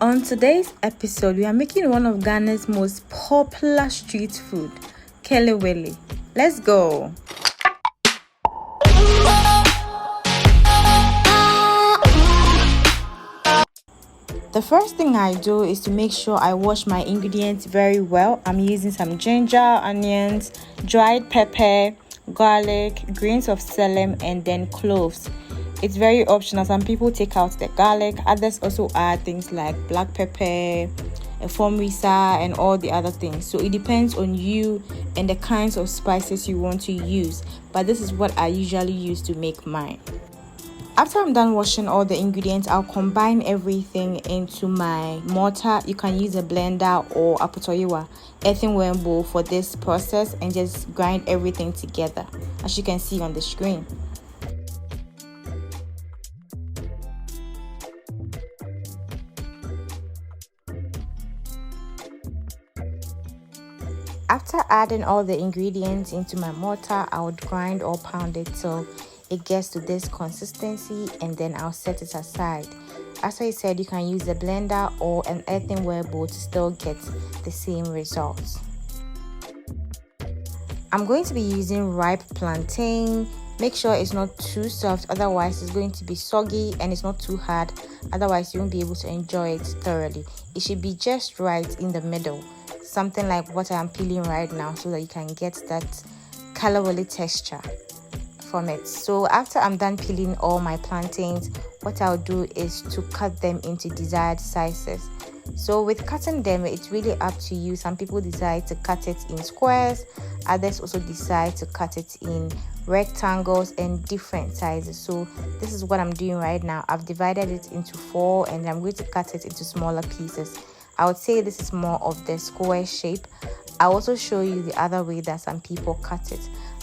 On today's episode, we are making one of Ghana's most popular street food, kelewele. Let's go! The first thing I do is to make sure I wash my ingredients very well. I'm using some ginger, onions, dried pepper, garlic, grains of Selim, and then cloves. It's very optional. Some people take out the garlic, others also add things like black pepper, whinteaa, and all the other things. So it depends on you and the kinds of spices you want to use, but this is what I usually use to make mine. After I'm done washing all the ingredients, I'll combine everything into my mortar. You can use a blender or a potoyewa earthenware bowl for this process and just grind everything together, as you can see on the screen. After adding all the ingredients into my mortar, I would grind or pound it till it gets to this consistency, and then I'll set it aside. As I said, you can use a blender or an earthenware bowl to still get the same results. I'm going to be using ripe plantain. Make sure it's not too soft, otherwise it's going to be soggy, and it's not too hard, otherwise you won't be able to enjoy it thoroughly. It should be just right in the middle, something like what I'm peeling right now, so that you can get that kelewele texture from it. So after I'm done peeling all my plantains, what I'll do is to cut them into desired sizes. So with cutting them, it's really up to you. Some people decide to cut it in squares, others also decide to cut it in rectangles and different sizes. So this is what I'm doing right now. I've divided it into 4 and I'm going to cut it into smaller pieces. I would say this is more of the square shape. I'll also show you the other way that some people cut it.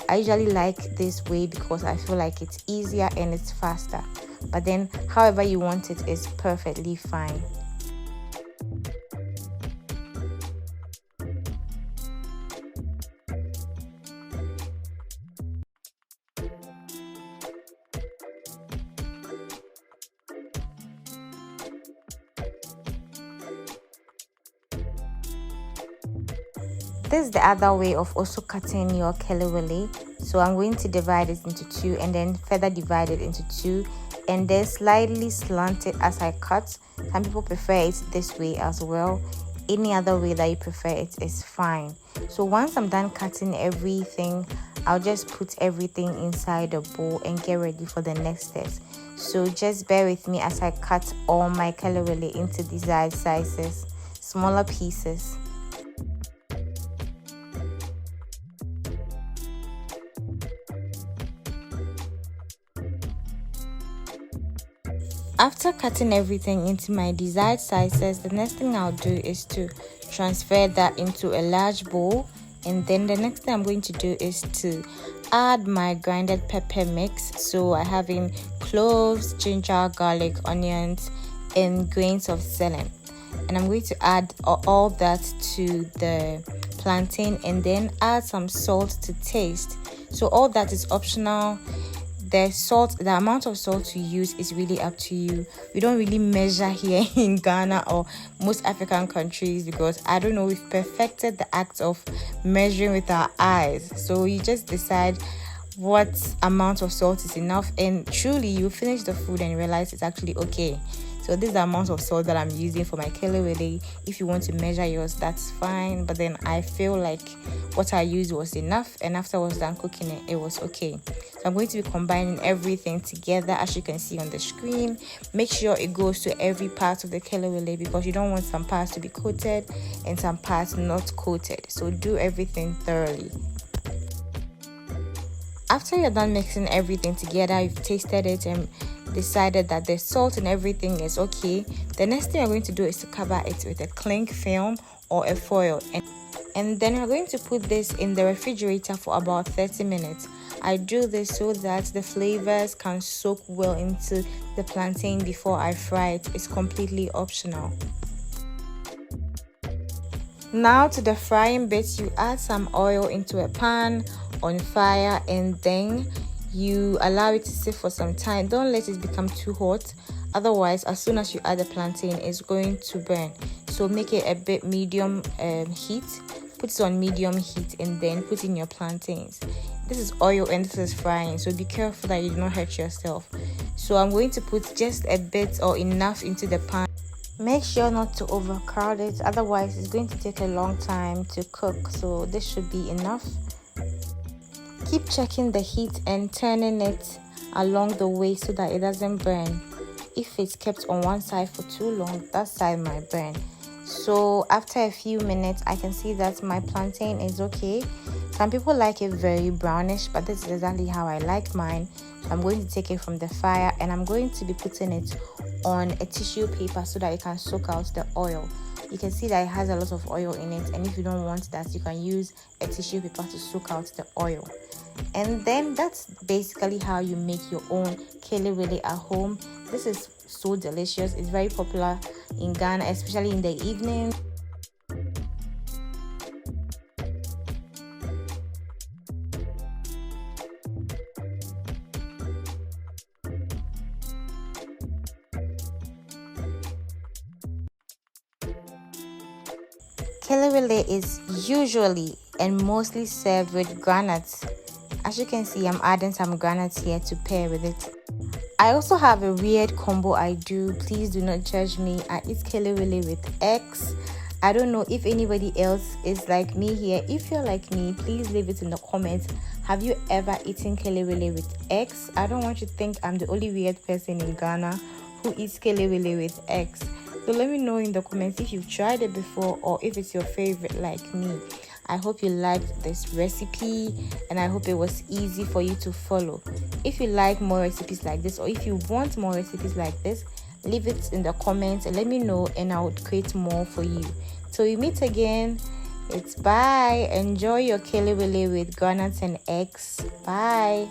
I usually like this way because I feel like it's easier and it's faster. But then however you want it is perfectly fine. This is the other way of also cutting your kelewele. So I'm going to divide it into 2 and then further divide it into 2 and then slightly slant it as I cut. Some people prefer it this way as well. Any other way that you prefer it is fine. So once I'm done cutting everything, I'll just put everything inside the bowl and get ready for the next steps. So just bear with me as I cut all my kelewele into desired sizes, smaller pieces. After cutting everything into my desired sizes, the next thing I'll do is to transfer that into a large bowl, and then the next thing I'm going to do is to add my grinded pepper mix. So I have in cloves, ginger, garlic, onions, and grains of Selim, and I'm going to add all that to the plantain and then add some salt to taste. So all that is optional. The amount of salt you use is really up to you. We don't really measure here in Ghana or most African countries because I don't know, we've perfected the act of measuring with our eyes. So you just decide what amount of salt is enough, and truly you finish the food and realize it's actually okay. So this is the amount of salt that I'm using for my kelewele. If you want to measure yours, that's fine, but then I feel like what I used was enough, and after I was done cooking it, it was okay. So I'm going to be combining everything together, as you can see on the screen. Make sure it goes to every part of the kelewele because you don't want some parts to be coated and some parts not coated. So do everything thoroughly. After you're done mixing everything together, you've tasted it and decided that the salt and everything is okay, the next thing you're going to do is to cover it with a cling film or a foil, and then we're going to put this in the refrigerator for about 30 minutes. I do this so that the flavors can soak well into the plantain before I fry it. It's completely optional. Now to the frying bit, you add some oil into a pan on fire and then you allow it to sit for some time. Don't let it become too hot. Otherwise, as soon as you add the plantain, it's going to burn. So make it a bit medium heat. Put it on medium heat and then put in your plantains. This is oil and this is frying, so be careful that you do not hurt yourself. So I'm going to put just a bit or enough into the pan. Make sure not to overcrowd it, otherwise it's going to take a long time to cook. So this should be enough. Keep checking the heat and turning it along the way so that it doesn't burn. If it's kept on one side for too long, that side might burn. So after a few minutes, I can see that my plantain is okay. Some people like it very brownish, but this is exactly how I like mine. So I'm going to take it from the fire and I'm going to be putting it on a tissue paper so that it can soak out the oil. You can see that it has a lot of oil in it, and if you don't want that, you can use a tissue paper to soak out the oil. And then that's basically how you make your own kelewele at home. This is so delicious. It's very popular in Ghana, especially in the evening. Kelewele is usually and mostly served with granuts. As you can see, I'm adding some granuts here to pair with it. I also have a weird combo I do. Please do not judge me. I eat kelewele with eggs. I don't know if anybody else is like me here. If you're like me, please leave it in the comments. Have you ever eaten kelewele with eggs? I don't want you to think I'm the only weird person in Ghana who eats kelewele with eggs. So let me know in the comments if you've tried it before or if it's your favorite like me. I hope you liked this recipe and I hope it was easy for you to follow. If you like more recipes like this, or if you want more recipes like this, leave it in the comments and let me know and I would create more for you. Till we meet again, it's bye. Enjoy your kelewele with granuts and eggs. Bye.